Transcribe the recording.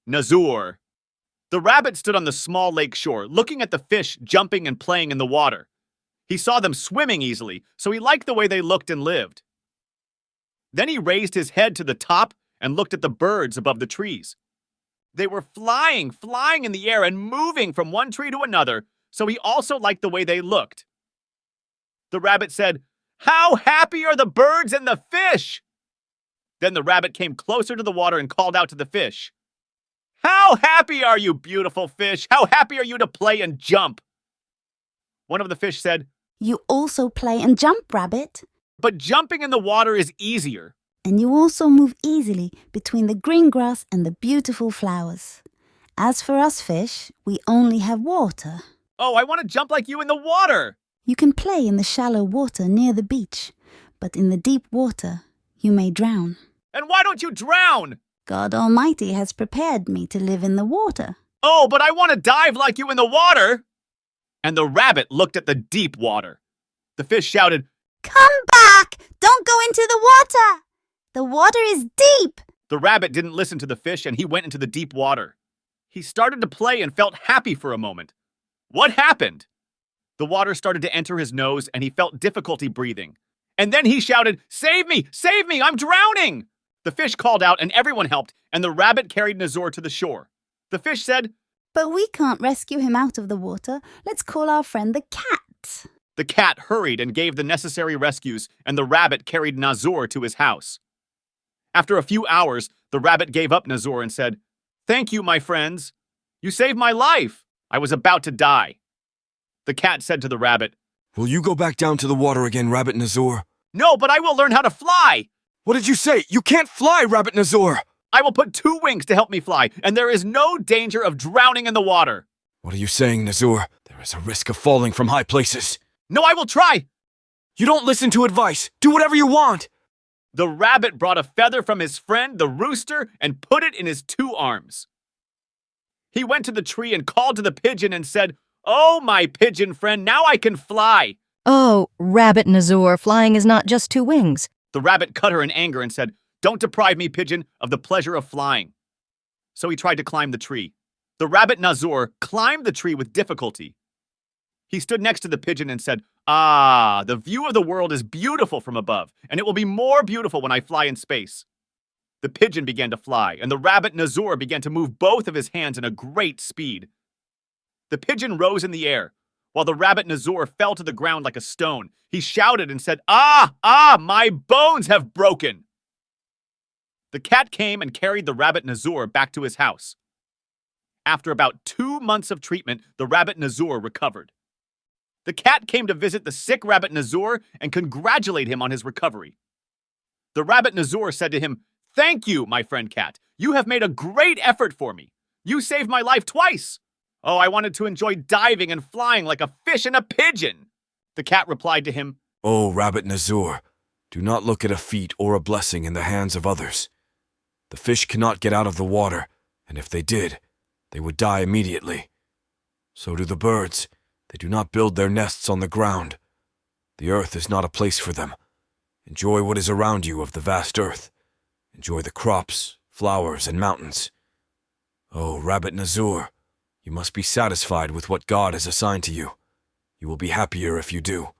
Nazoor. The rabbit stood on the small lake shore, looking at the fish jumping and playing in the water. He saw them swimming easily, so he liked the way they looked and lived. Then he raised his head to the top and looked at the birds above the trees. They were flying in the air and moving from one tree to another, so he also liked the way they looked. The rabbit said, "How happy are the birds and the fish!" Then the rabbit came closer to the water and called out to the fish, "How happy are you, beautiful fish? How happy are you to play and jump?" One of the fish said, You also play and jump, rabbit. "But jumping in the water is easier." And you also move easily between the green grass and the beautiful flowers. As for us fish, we only have water. "Oh, I want to jump like you in the water." You can play in the shallow water near the beach, but in the deep water, you may drown. "And why don't you drown?" God Almighty has prepared me to live in the water. "Oh, but I want to dive like you in the water." And the rabbit looked at the deep water. The fish shouted, Come back! Don't go into the water! The water is deep! The rabbit didn't listen to the fish and he went into the deep water. He started to play and felt happy for a moment. What happened? The water started to enter his nose and he felt difficulty breathing. And then he shouted, "Save me! Save me! I'm drowning!" The fish called out and everyone helped, and the rabbit carried Nazoor to the shore. The fish said, But we can't rescue him out of the water. Let's call our friend the cat. The cat hurried and gave the necessary rescues, and the rabbit carried Nazoor to his house. After a few hours, the rabbit gave up Nazoor and said, "Thank you, my friends. You saved my life. I was about to die." The cat said to the rabbit, Will you go back down to the water again, Rabbit Nazoor? "No, but I will learn how to fly. What did you say? You can't fly, Rabbit Nazoor! I will put 2 wings to help me fly, and there is no danger of drowning in the water." What are you saying, Nazoor? There is a risk of falling from high places. "No, I will try." You don't listen to advice. Do whatever you want. The rabbit brought a feather from his friend, the rooster, and put it in his 2 arms. He went to the tree and called to the pigeon and said, "Oh, my pigeon friend, now I can fly." Oh, Rabbit Nazoor, flying is not just 2 wings. The rabbit cut her in anger and said, "Don't deprive me, pigeon, of the pleasure of flying." So he tried to climb the tree. The rabbit Nazoor climbed the tree with difficulty. He stood next to the pigeon and said, "Ah, the view of the world is beautiful from above, and it will be more beautiful when I fly in space." The pigeon began to fly, and the rabbit Nazoor began to move both of his hands in a great speed. The pigeon rose in the air, while the rabbit Nazoor fell to the ground like a stone. He shouted and said, "Ah, my bones have broken." The cat came and carried the rabbit Nazoor back to his house. After about 2 months of treatment, the rabbit Nazoor recovered. The cat came to visit the sick rabbit Nazoor and congratulate him on his recovery. The rabbit Nazoor said to him, "Thank you, my friend cat. You have made a great effort for me. You saved my life twice. Oh, I wanted to enjoy diving and flying like a fish and a pigeon." The cat replied to him, Oh, Rabbit Nazoor, do not look at a feat or a blessing in the hands of others. The fish cannot get out of the water, and if they did, they would die immediately. So do the birds. They do not build their nests on the ground. The earth is not a place for them. Enjoy what is around you of the vast earth. Enjoy the crops, flowers, and mountains. Oh, Rabbit Nazoor, you must be satisfied with what God has assigned to you. You will be happier if you do.